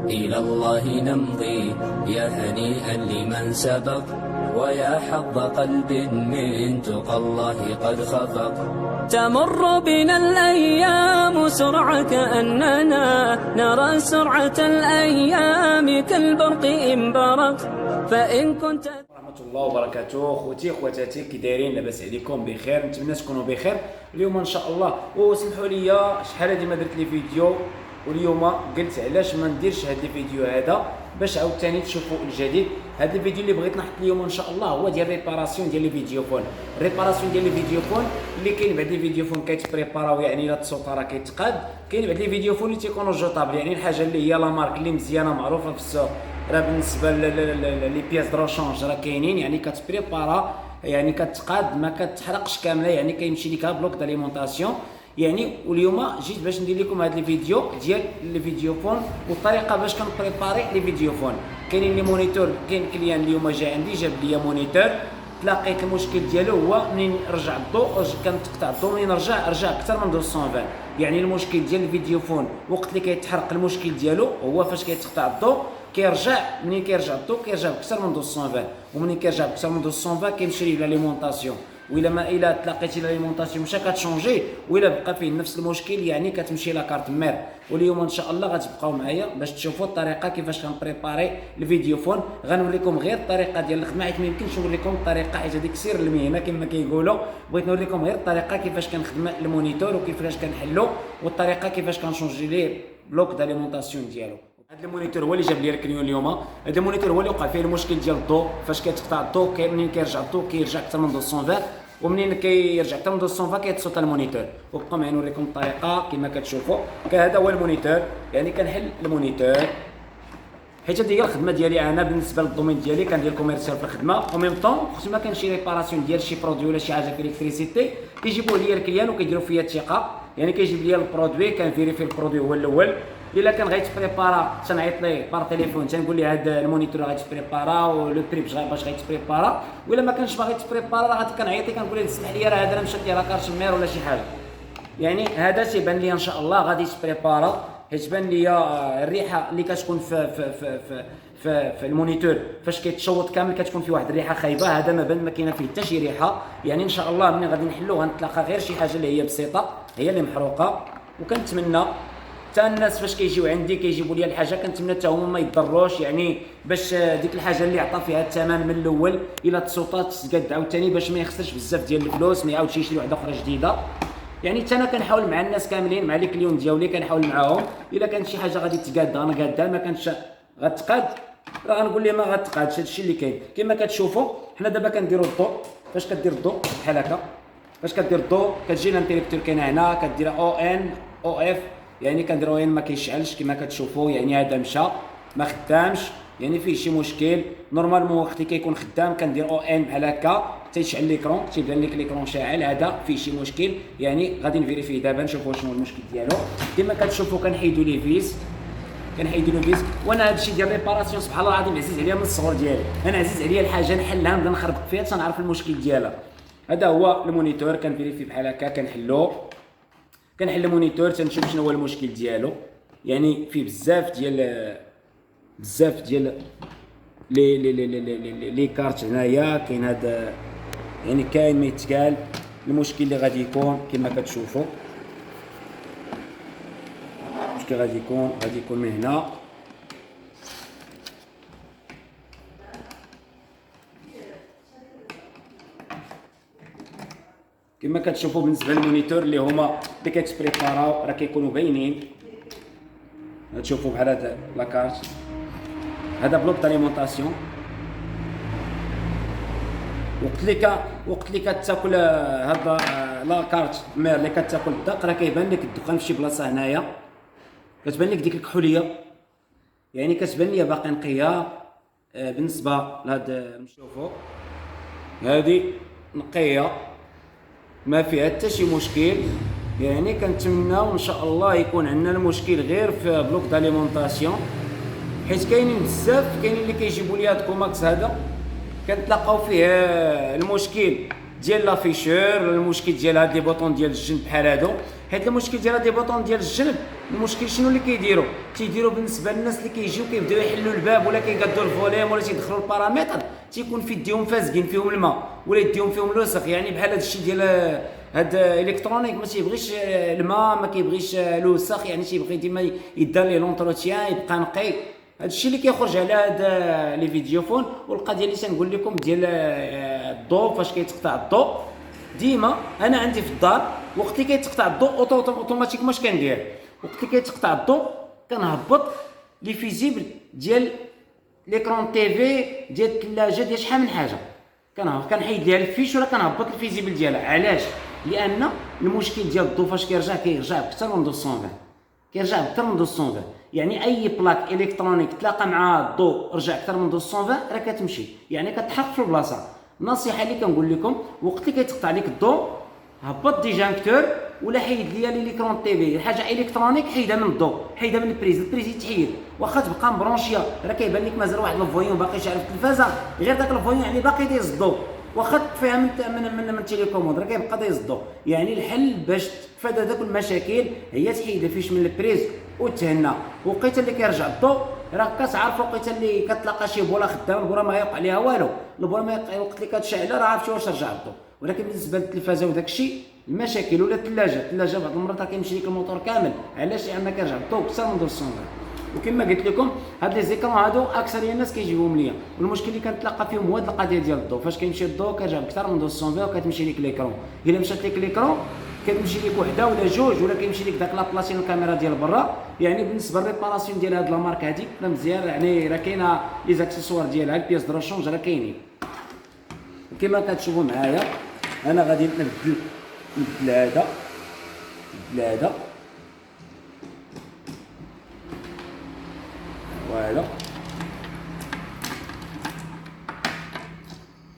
إلى الله نمضي يا هنيئا لمن سبق، ويا حظ قلب من تقى الله قد خفق. تمر بنا الأيام سرعة كأننا نرى سرعة الأيام كالبرق إن برق. فإن كنت ورحمة الله وبركاته. خوتي خواتاتي كي دايرين؟ لاباس عليكم؟ بخير، نتمنى تكونوا بخير اليوم ان شاء الله. وسمحوا لي شحال هادي ما درت لي فيديو، واليوم قلت علاش ما نديرش هاد الفيديو هذا باش عاوتاني تشوفوا الجديد. هاد الفيديو اللي بغيت نحط اليوم ان شاء الله هو ديال ريباراسيون ديال الفيديوفون. ريباراسيون ديال الفيديوفون اللي كاين بعد الفيديوفون كيتبريباراو، يعني لا الصوت راه كيتقاد. كاين بعد الفيديوفون اللي تيكونوا جوطابل، يعني الحاجه اللي هي لا مارك اللي مزيانه معروفه في السوق. راه بالنسبه لي بياس دو رشونج راه كاينين، يعني كتبريبارا، يعني كتقاد ما كتحرقش كامله، يعني كيمشي لك بلوك داليمونطاسيون يعني. واليوم جيت باش ندير لكم هذا الفيديو ديال الفيديوفون والطريقه باش كنبريباري لي فيديوفون. كاينين لي مونيتور، كاين كليان اليوم جا عندي جاب لي مونيتور، تلاقيت المشكل ديالو هو منين رجع الضوء كنتقطع الضوء، منين رجع اكثر من 220. يعني المشكل ديال الفيديوفون وقت اللي كيتحرق المشكل ديالو هو فاش كيتقطع الضوء كيرجع، منين كيرجع الضوء كيرجع باكثر من 220، ومنين كيرجع باكثر من 220 كيمشي ليه لاليمونطاسيون. وإلا ما إلا تلاقيتي لاليمونطاسيون مشى كتشونجي، وإلا بقى فيه نفس المشكل يعني كتمشي لاكارت مير. واليوم ان شاء الله غتبقاو معايا باش تشوفوا الطريقه كيفاش كنبريباري الفيديوفون. غنوريكم غير الطريقه ديال الخدمه، حيت ما يمكنش نوريكم الطريقه حيت هذيك سير المهنه كما كيقولوا. بغيت نوريكم غير الطريقه كيفاش كنخدم المونيتور وكيفاش كنحلو، والطريقه كيفاش كنشونجي ليه بلوك داليمونطاسيون ديالو. هذا المونيتور هو اللي جاب لي الكليون اليوم. هذا المونيتور هو اللي وقع فيه المشكل ديال الضوء، فاش كيتقطع الضوء منين كيرجع الضوء كيرجع اكثر من 220، ومنين كيرجع اكثر من 220 كيتصوت المونيتور. وبقى معايا نوريكم الطريقه كما كتشوفوا. هذا هو المونيتور، يعني كنحل المونيتور حيت هذه هي الخدمه ديالي انا. بالنسبه للدومين ديالي كندير كوميرسيال في الخدمه، او ميم طون وقت ما كان شي ريباراسيون ديال شي برودوي ولا شي حاجه في الكتريسيتي كيجيبوه ليا الكليان وكيديروا فيا الثقه. يعني كيجيب ليا البرودوي، كنفيريفي البرودوي هو الاول. الا كان غيتبريبارا تنعيط ليه بار تليفون تنقول ليه هذا المونيتور غيتبريبارا ولو بري باش غيتبريبارا. ولا ما كانش باغي يتبريبارا راه كنعيط ليه كنقول ليه اسمح لي راه هذا مشات لي لاكارت مير ولا شي حاجه. يعني هذا تيبان لي ان شاء الله غادي يتبريبارا، حيت بان لي الريحه اللي كتكون في المونيتور فاش كيتشوط كامل كتكون فيه واحد الريحه خايبه. هذا ما بان ما كاينه فيه حتى شي ريحه. يعني ان شاء الله ملي غادي نحلو غنتلاقى غير شي حاجه اللي هي بسيطه هي اللي محروقه. وكنتمنى حتى الناس فاش كيجيو عندي كيجيبوا لي الحاجه كنتمنى حتى هما ما يضروش، يعني باش ديك الحاجه اللي عطى فيها الثمن من الاول الا تصوتات تقاد عاوتاني باش ما يخسرش بزاف ديال الفلوس، ما يعاودش يشري واحده اخرى جديده. يعني حتى انا كنحاول مع الناس كاملين، مع لي كليون ديالي كنحاول معاهم. الا كانت شي حاجه غادي تقاد انا قادها، ما كانتش غتقاد راه غنقول ليه ما غتقادش. هادشي اللي كاين كما كتشوفوا. حنا دابا كنديروا الضوء. فاش كدير الضوء بحال هكا، فاش كدير الضوء كتجي الانتريبتور كاين هنا كدير او ان او اف، يعني كندير او ان ما كيشعلش كما كتشوفوا. يعني هذا مشى ما خدامش، يعني فيه شي مشكل. نورمالمون وقت اللي كيكون خدام كندير او ان بحال هكا تيشعل ليكرون، تيبان لك ليكرون شاعل. هذا فيه شي مشكل، يعني غادي نفيريفيه دابا نشوفوا شنو المشكل ديالو. كما كتشوفوا كنحيدوا لي فيس، وانا هادشي ديال ريباراسيون سبحان الله العظيم عزيز عليا من الصغر ديالي. انا عزيز عليا الحاجه نحلها نبدا نخربق فيها تنعرف المشكل ديالها. هذا هو المونيتور كنفيريفي بحال هكا كنحل المونيتور تنشوف شنو هو المشكل ديالو. يعني فيه بزاف ديال لي كارت هنايا كاين هذا، يعني كاين ما يتقال. المشكل اللي غادي يكون كما كتشوفوا، المشكل غادي يكون من هنا. كما كتشوفوا بالنسبه للمونيتور اللي هما اللي كيتبريباراو راه كيكونوا باينين. تشوفوا بحال هذا لاكارت، هذا بلوك داليمونطاسيون. وقت اللي كتاكل هذا لاكارت مير اللي كتاكل الدق راه كيبان لك الدخان في شي بلاصه هنايا، كتبان لك ديك الكحوليه، يعني كتبان ليا باقي نقيه. بالنسبه لهاد نشوفوا هذه نقيه ما فيها حتى شي مشكل. يعني كنتمناو ان شاء الله يكون عندنا المشكل غير في بلوك داليمونطاسيون، حيت كاينين بزاف اللي كيجيبوا لي هاد كوماكس هذا كنتلاقاو فيه المشكل ديال لافيشور، المشكل ديال هاد لي بوطون ديال الجنب بحال هادو. حيت المشكل ديال هاد لي بوطون ديال الجنب المشكل شنو اللي تيديروا بالنسبه للناس اللي كيجيو كيبداو يحلوا الباب ولا كيقادوا الفوليم ولا تيدخلوا البارامتر، تيكون في يديهم فاسقين فيهم الماء ولا يديهم فيهم الوسخ. يعني بحال هذا الشيء ديال هاد الكترونيك ما تيبغيش الماء، ما كيبغيش الوسخ، يعني تيبغي ديما يدار ليه لونتروتيان يبقى نقي. هذا الشيء اللي كيخرج على هاد لي فيديوفون. والقضيه اللي تنقول لكم ديال الضوء، فاش كيتقطع الضوء ديما انا عندي في الدار وقت اللي كيتقطع الضوء اوتوماتيك واش كندير؟ وقت اللي كيتقطع الضوء كنهبط لي فيزيبل ديال ليكرون تيفي ديال الثلاجه ديال شحال من حاجه، كنحيد ليها الفيش ولا كنهبط الفيزيبل ديالها. علاش؟ لان المشكل ديال الضوء فاش كيرجع بكثر من 220، كيرجع بكثر من 220. يعني اي بلاك الكترونيك تلاقى مع الضوء رجع اكثر من 220 راه كتمشي، يعني كتحرق في البلاصه. النصيحه اللي كنقول لكم وقت اللي كيتقطع لك الضوء هبط ديجانكتور ولا حيد ليا ليكرون تيفي، حاجه الكترونيك حيدها من الضوء، حيدها من البريز يتحيد. واخا تبقى مبرونشيه راه كيبان لك مازال واحد الفويون باقي شاعل في التلفازه، غير داك الفويون يعني باقي دايز الضوء، واخا تطفيها من التليكوموند راه كيبقى دايز الضوء. يعني الحل باش تفادى داك المشاكل هي تحيد الفيش من البريز وتهنى. وقيته اللي كيرجع الضوء راه كتعرف وقيته اللي كتلاقى شي بوله خدامه، البوله ما يوقع عليها والو، البوله ما يوقع وقت اللي كتشعل راه عرفتي واش رجع الضوء. ولكن بالنسبه للتلفازه وداك الشيء المشاكل ولا الثلاجه بعض المرات راه كيمشي لك الموتور كامل. علاش؟ لان كيرجع الضوء اكثر من 200. وكما قلت لكم هاد لي زيكرون هادو اكثر الناس كيجيبوهم ليا، والمشكل اللي كنتلاقى فيهم هو هاد القضيه ديال الضوء. فاش كيمشي الضوء كيرجع باكثر من 220 وكتمشي لك ليكرون. الا مشات لك ليكرون كتمشي لك وحده ولا جوج ولا كيمشي لك داك لابلاسيون الكاميرا ديال برا. يعني بالنسبه للريباراسيون ديال هاد لامارك هادي راه مزيان، يعني راه كاينه لي زاكسيسوار ديالها البياس دو رشونج راه كاينين. كما كتشوفوا معايا انا غادي نبدل هذا فوالا.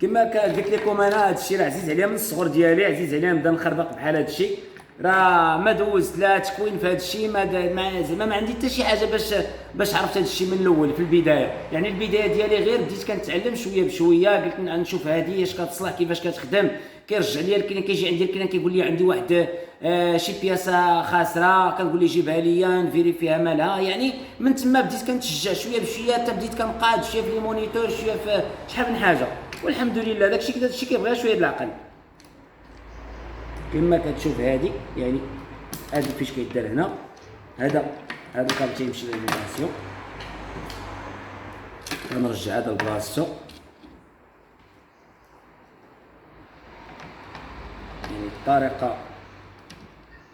كما قلت لكم انا هذا الشيء راه عزيز عليا من الصغر ديالي، عزيز عليا نبدا نخربق بحال هذا الشيء. راه ما دوزت لا تكوين في هذا الشيء، زعما ما عندي حتى شي حاجه باش عرفت هذا الشيء من الاول في البدايه. يعني البدايه ديالي غير بديت كنتعلم شويه بشويه، قلت نشوف هذه اش كتصلح كيفاش كتخدم. كيرجع ليا الكليان، كيجي عندي الكليان كيقول لي عندي واحد شي بياسه خاسره، كنقول ليه جيبها ليا نفيريفيها مالها. يعني من تما بديت كنتشجع شويه بشويه حتى بديت كنقاد شويه في لي مونيتور شويه في شحال من حاجه. والحمد لله داك الشيء كيبغيها شويه د العقل. كما كتشوف هذه يعني هذا الفيش كيدار هنا، هذا الكابل تيمشي للفيبراسيون، كنرجع هذا لبلاصتو. يعني الطريقه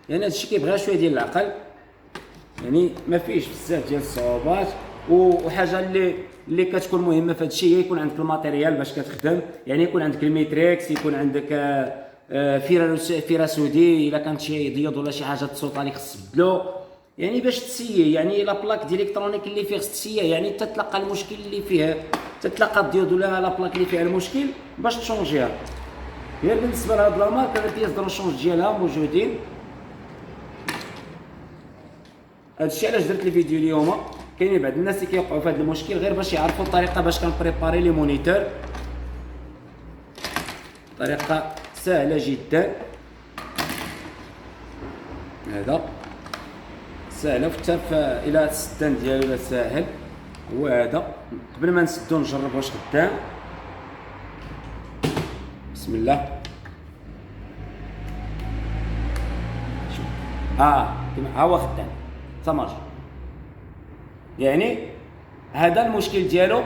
يعني هذا الشيء كيبغيها شويه ديال العقل، يعني ما فيهش بزاف ديال الصعوبات. وحاجه اللي كتكون مهمه في هذا الشيء هي يكون عندك الماتيريال باش كتخدم. يعني يكون عندك الميتريكس، يكون عندك فيرا سودي، الا كانت شي ديود ولا شي حاجه تصوت عليك خص تبدلو. يعني باش تسيي يعني لا بلاك ديال الكترونيك اللي فيه خص تسيي، يعني تتلقى المشكل اللي فيها، تتلقى الديود ولا لا بلاك اللي فيها المشكل باش تشونجيها. غير بالنسبه لهاد لا مارك هاد البياس دو رشونج ديالها موجودين. هادشي علاش درت الفيديو اليوم. كاينين بعض الناس اللي كيوقعوا في هذا المشكل غير باش يعرفوا الطريقه باش كنبريباري لي مونيتور. طريقه سهله جدا، هذا سهله حتى الى السدان ديالو ساهل. هو هذا قبل ما نسدو نجرب واش خدام. بسم الله. شوف ها هو خدام ثمر. يعني هذا المشكل ديالو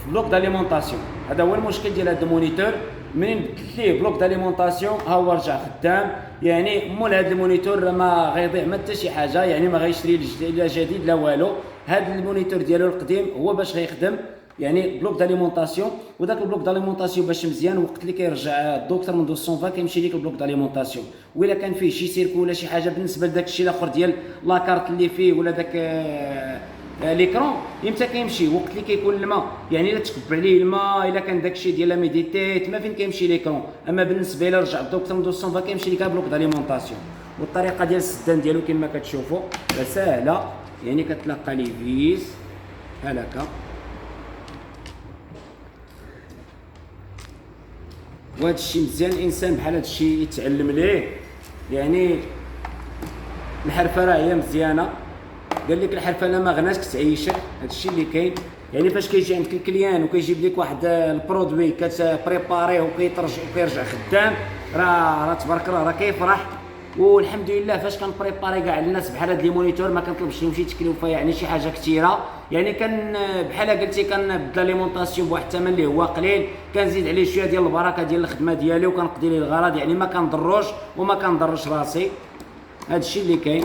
في بلوك داليمونطاسيون، هذا هو المشكل ديال هذا المونيتور. منين بدلت ليه بلوك داليمونطاسيون ها هو رجع خدام. يعني مول هذا المونيتور ما غيضيع ما حتى شي حاجه، يعني ما غيشري لا جديد لا والو. هذا المونيتور ديالو القديم هو باش غيخدم يعني بلوك داليمونطاسيون. وداك البلوك داليمونطاسيون باش مزيان وقت اللي كيرجع الضو اكثر من 220 كيمشي ليك البلوك داليمونطاسيون. وإلا كان فيه شي سيركو ولا شي حاجه بالنسبه لذاك الشيء الاخر ديال لاكارت اللي فيه ولا داك ليكرون امتى كيمشي وقت اللي كيكون الماء. يعني الا تكب عليه الماء، الا كان داكشي ديال لا ميديتيت ما فين كيمشي ليكرون. اما بالنسبه الى رجع الضو اكثر من 220 كيمشي لك بلوك داليمونطاسيون. والطريقه ديال السدان ديالو كما كتشوفوا ساهله، يعني كتلقى لي فيس بحال هكا. وهذا الشيء مزيان الانسان بحال هذا الشيء يتعلم ليه. يعني الحرفه راه هي مزيانه. قال لك الحرفه لا ما غناش كتعيشك، هذا الشيء اللي كاين. يعني فاش كيجي عندك الكليان وكيجيب لك واحد البرودوي كتبريباريه وكيرجع خدام، راه تبارك الله راه كيفرح. والحمد لله فاش كنبريباري كاع الناس بحال هاد لي مونيتور ما كنطلبش لهم شي تكلفه يعني شي حاجه كثيره. يعني كان بحال قلتي كنبدا ليمونطاسيون بواحد الثمن اللي هو قليل، كنزيد عليه شويه ديال البركه ديال الخدمه ديالي وكنقضي ليه الغرض. يعني ما كنضروش وما كنضرش راسي، هذا الشيء اللي كاين.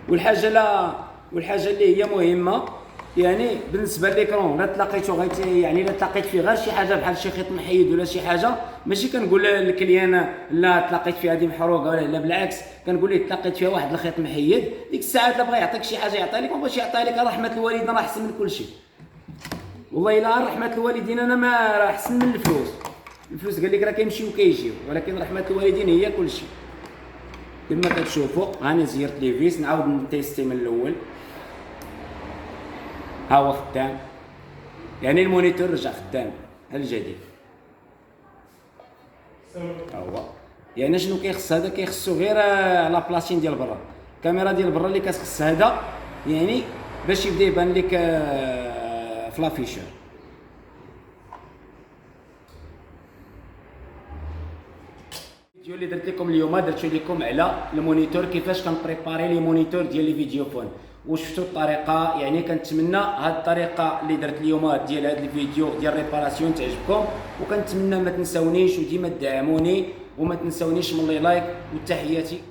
والحاجه اللي هي مهمه يعني بالنسبه لليكرون، لا تلاقيتو يعني لا تلاقيت فيه غير شي حاجه بحال شي خيط محيد ولا شي حاجه، ماشي كنقول للكليان لا تلاقيت فيها هذه محروقه ولا لا، بالعكس كنقول ليه تلاقيت فيها واحد الخيط محيد، ديك الساعات لا بغى يعطيك شي حاجه يعطيها لك، ما بغاش يعطيها لك رحمه الوالدين راه احسن من كل شيء. والله الا رحمه الوالدين انا ما راه احسن من الفلوس قال لك راه كيمشيو وكيجيو، ولكن رحمه الوالدين هي كل شيء. كما كتشوفوا راني زيرت لي فيس، نعاود نتيستي من الاول. ها هو خدام، يعني المونيتور رجع خدام بحال الجديد. ها هو يعني شنو كيخص هذا؟ كيخصو غير لا بلاسين ديال برا، الكاميرا ديال برا اللي كتخص هذا يعني باش يبدا يبان لك في لافيشور. الفيديو اللي درت لكم اليوم درت لكم على المونيتور، كيفاش كنبريباري لي مونيتور ديال لي فيديو فون، وشفتوا الطريقه. يعني كنتمنى هاد الطريقه اللي درت اليوم ديال هاد الفيديو ديال ريباراسيون تعجبكم، وكنتمنى ما تنساونيش وديما تدعموني وما تنساونيش من لي لايك. وتحياتي.